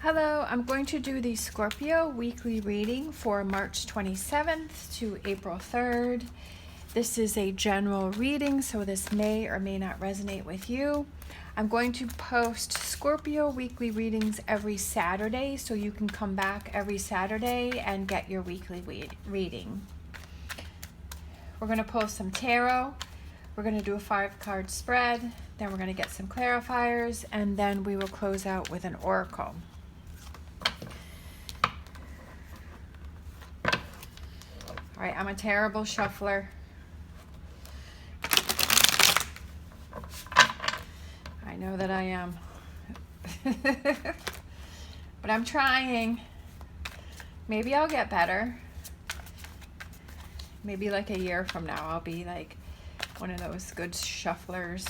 Hello, I'm going to do the Scorpio weekly reading for March 27th to April 3rd. This is a general reading, so this may or may not resonate with you. I'm going to post Scorpio weekly readings every Saturday, so you can come back every Saturday and get your weekly reading. We're going to post some tarot. We're going to do a 5-card spread. Then we're going to get some clarifiers, and then we will close out with an oracle. All right, I'm a terrible shuffler. I know that I am. But I'm trying. Maybe I'll get better. Maybe like a year from now, I'll be like one of those good shufflers.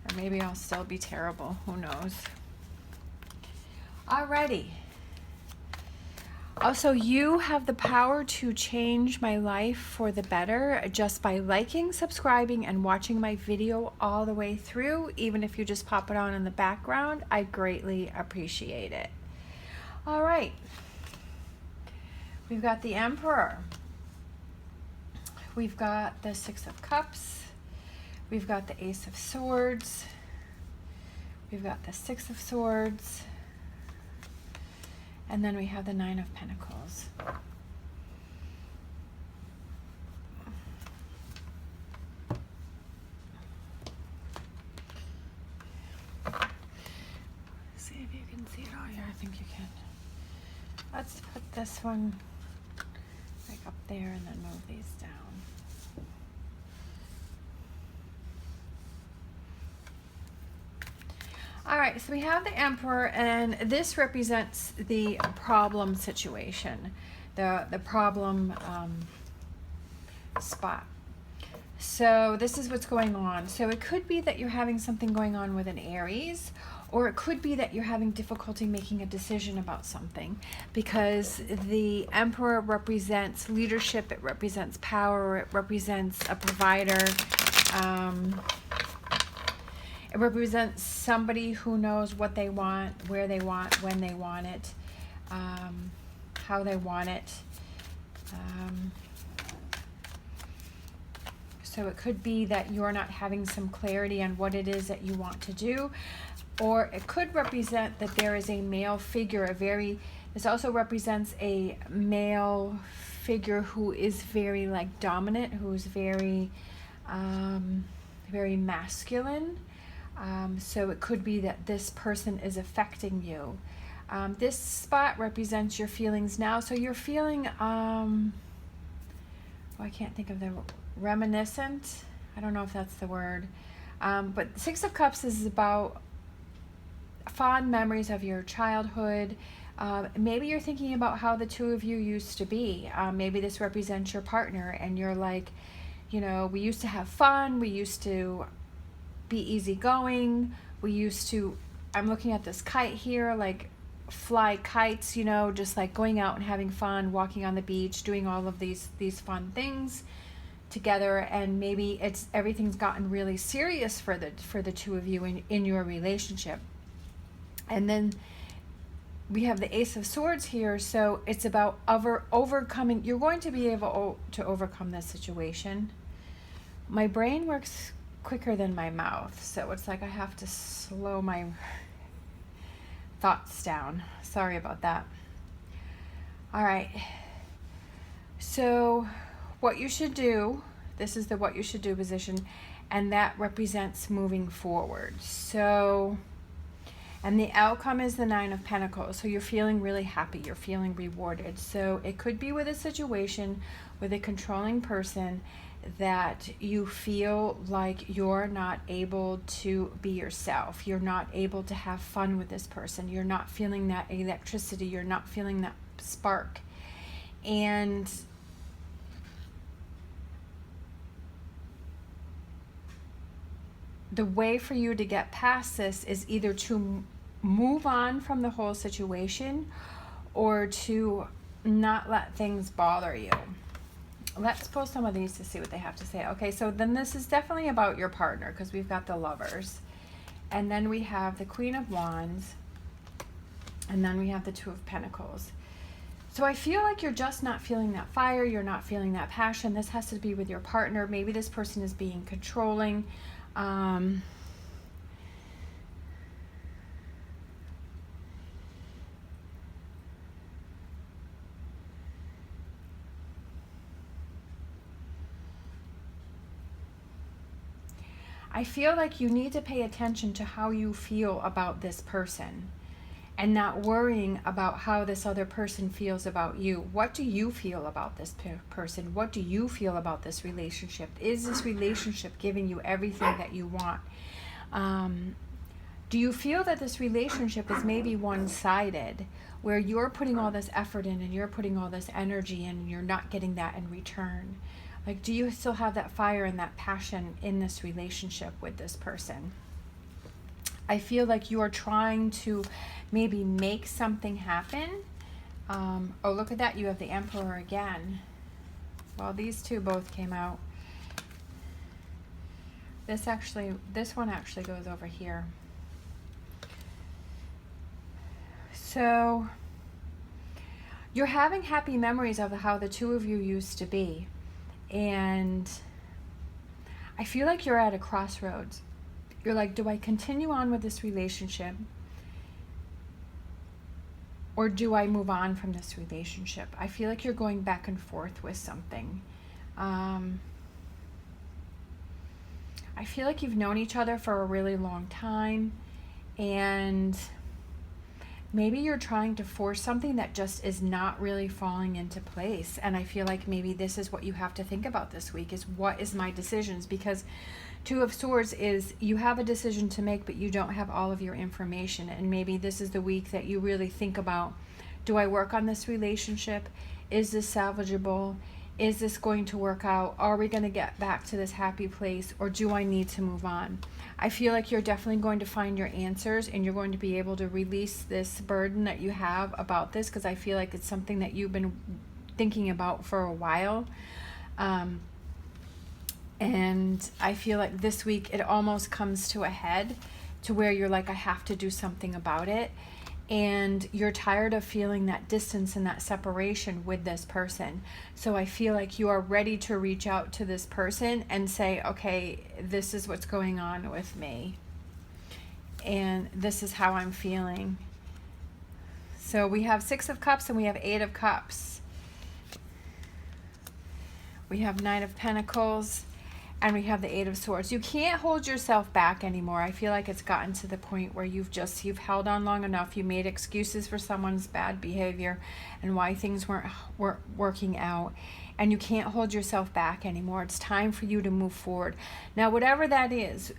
Or maybe I'll still be terrible. Who knows? Alrighty. Also, you have the power to change my life for the better just by liking, subscribing, and watching my video all the way through. Even if you just pop it on in the background, I greatly appreciate it. All right. We've got the Emperor. We've got the 6 of Cups. We've got the Ace of Swords. We've got the 6 of Swords. And then we have the 9 of Pentacles. See if you can see it all here. I think you can. Let's put this one like up there and then move these down. All right, so we have the Emperor, and this represents the problem situation, the problem spot. So this is what's going on. So it could be that you're having something going on with an Aries, or it could be that you're having difficulty making a decision about something, because the Emperor represents leadership, it represents power, it represents a provider. It represents somebody who knows what they want, where they want, when they want it, how they want it. So it could be that you're not having some clarity on what it is that you want to do, or it could represent that there is a male figure, this also represents a male figure who is very like dominant, who's very, very masculine. So it could be that this person is affecting you. This spot represents your feelings now. So you're feeling, I can't think of the reminiscent. I don't know if that's the word. But 6 of Cups is about fond memories of your childhood. Maybe you're thinking about how the two of you used to be. Maybe this represents your partner and you're like, you know, we used to have fun. We used to be easygoing. We used to, I'm looking at this kite here, like fly kites, you know, just like going out and having fun, walking on the beach, doing all of these fun things together. And maybe everything's gotten really serious for the two of you in your relationship. And then we have the Ace of Swords here, so it's about overcoming. You're going to be able to overcome this situation. My brain works quicker than my mouth, so it's like I have to slow my thoughts down. Sorry about that. All right, so what you should do, this is the what you should do position, and that represents moving forward. So, and the outcome is the 9 of Pentacles, so you're feeling really happy, you're feeling rewarded. So it could be with a situation with a controlling person that you feel like you're not able to be yourself. You're not able to have fun with this person. You're not feeling that electricity. You're not feeling that spark. And the way for you to get past this is either to move on from the whole situation or to not let things bother you. Let's pull some of these to see what they have to say. Okay, so then this is definitely about your partner because we've got the Lovers. And then we have the Queen of Wands. And then we have the Two of Pentacles. So I feel like you're just not feeling that fire. You're not feeling that passion. This has to be with your partner. Maybe this person is being controlling. I feel like you need to pay attention to how you feel about this person and not worrying about how this other person feels about you. What do you feel about this person? What do you feel about this relationship? Is this relationship giving you everything that you want? Do you feel that this relationship is maybe one-sided, where you're putting all this effort in and you're putting all this energy in and you're not getting that in return? Like, do you still have that fire and that passion in this relationship with this person? I feel like you are trying to maybe make something happen. Oh, look at that. You have the Emperor again. Well, these two both came out. This one actually goes over here. So you're having happy memories of how the two of you used to be. And I feel like you're at a crossroads. You're like, do I continue on with this relationship? Or do I move on from this relationship? I feel like you're going back and forth with something. I feel like you've known each other for a really long time. And maybe you're trying to force something that just is not really falling into place. And I feel like maybe this is what you have to think about this week, is what is my decisions? Because Two of Swords is you have a decision to make, but you don't have all of your information. And maybe this is the week that you really think about, do I work on this relationship? Is this salvageable? Is this going to work out? Are we going to get back to this happy place? Or do I need to move on? I feel like you're definitely going to find your answers and you're going to be able to release this burden that you have about this, because I feel like it's something that you've been thinking about for a while. And I feel like this week it almost comes to a head to where you're like, I have to do something about it. And you're tired of feeling that distance and that separation with this person. So I feel like you are ready to reach out to this person and say, okay, this is what's going on with me. And this is how I'm feeling. So we have Six of Cups and we have Eight of Cups. We have Nine of Pentacles. And we have the Eight of Swords. You can't hold yourself back anymore. I feel like it's gotten to the point where you've held on long enough. You made excuses for someone's bad behavior and why things weren't working out. And you can't hold yourself back anymore. It's time for you to move forward. Now, whatever that is,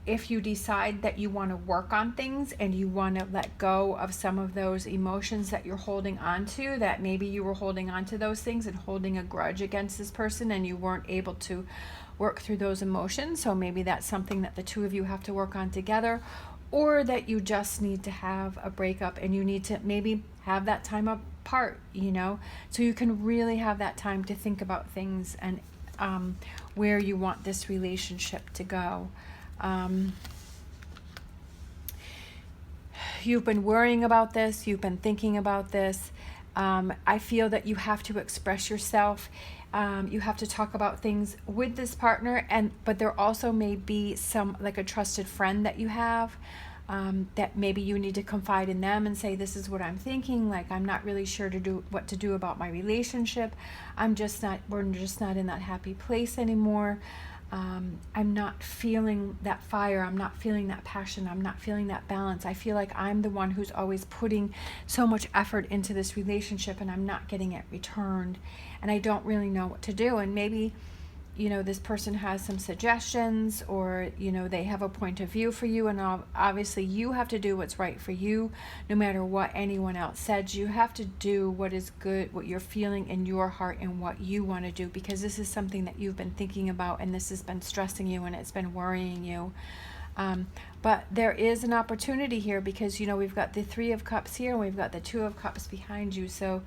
if you decide that you want to work on things and you want to let go of some of those emotions that you're holding on to, that maybe you were holding on to those things and holding a grudge against this person and you weren't able to work through those emotions. So maybe that's something that the two of you have to work on together, or that you just need to have a breakup and you need to maybe have that time apart, you know, so you can really have that time to think about things and where you want this relationship to go. You've been worrying about this. You've been thinking about this. I feel that you have to express yourself. You have to talk about things with this partner, but there also may be like a trusted friend that you have, that maybe you need to confide in them and say, this is what I'm thinking. Like, I'm not really sure what to do about my relationship. we're just not in that happy place anymore. I'm not feeling that fire. I'm not feeling that passion. I'm not feeling that balance. I feel like I'm the one who's always putting so much effort into this relationship and I'm not getting it returned. And I don't really know what to do. And maybe, you know, this person has some suggestions, or, you know, they have a point of view for you. And obviously you have to do what's right for you, no matter what anyone else says. You have to do what is good, what you're feeling in your heart and what you want to do, because this is something that you've been thinking about and this has been stressing you and it's been worrying you. But there is an opportunity here, because, you know, we've got the Three of Cups here and we've got the Two of Cups behind you. So,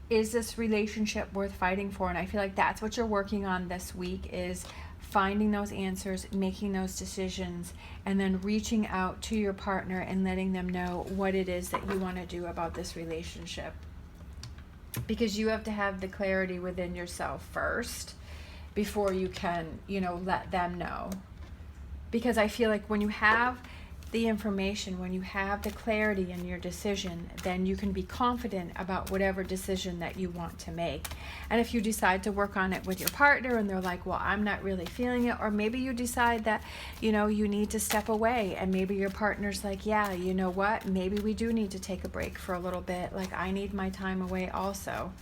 is this relationship worth fighting for? And I feel like that's what you're working on this week, is finding those answers, making those decisions, and then reaching out to your partner and letting them know what it is that you want to do about this relationship. Because you have to have the clarity within yourself first before you can, let them know. Because I feel like when you have the information, when you have the clarity in your decision, then you can be confident about whatever decision that you want to make. And if you decide to work on it with your partner and they're like, well, I'm not really feeling it, or maybe you decide that, you need to step away, and maybe your partner's like, yeah, you know what, maybe we do need to take a break for a little bit. Like, I need my time away also.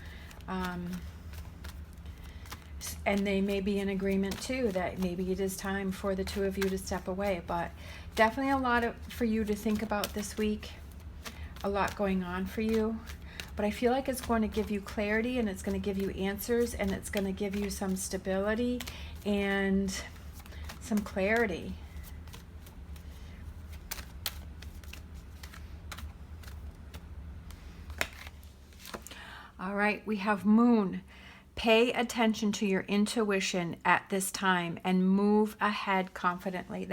And they may be in agreement too that maybe it is time for the two of you to step away. But definitely a lot for you to think about this week. A lot going on for you. But I feel like it's going to give you clarity, and it's going to give you answers, and it's going to give you some stability and some clarity. All right, we have Moon. Pay attention to your intuition at this time and move ahead confidently.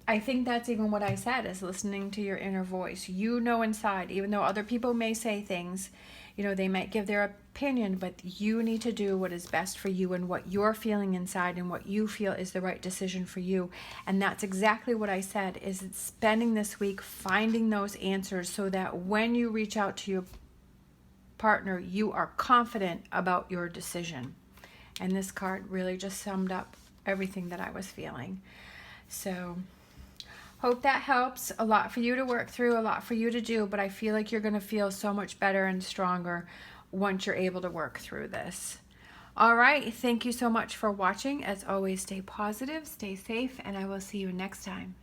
I think that's even what I said, is listening to your inner voice. You know inside, even though other people may say things, they might give their opinion, but you need to do what is best for you and what you're feeling inside and what you feel is the right decision for you. And that's exactly what I said, is spending this week finding those answers so that when you reach out to your partner, you are confident about your decision. And this card really just summed up everything that I was feeling. So hope that helps. A lot for you to work through, a lot for you to do, but I feel like you're going to feel so much better and stronger once you're able to work through this. All right, thank you so much for watching. As always, stay positive, stay safe, and I will see you next time.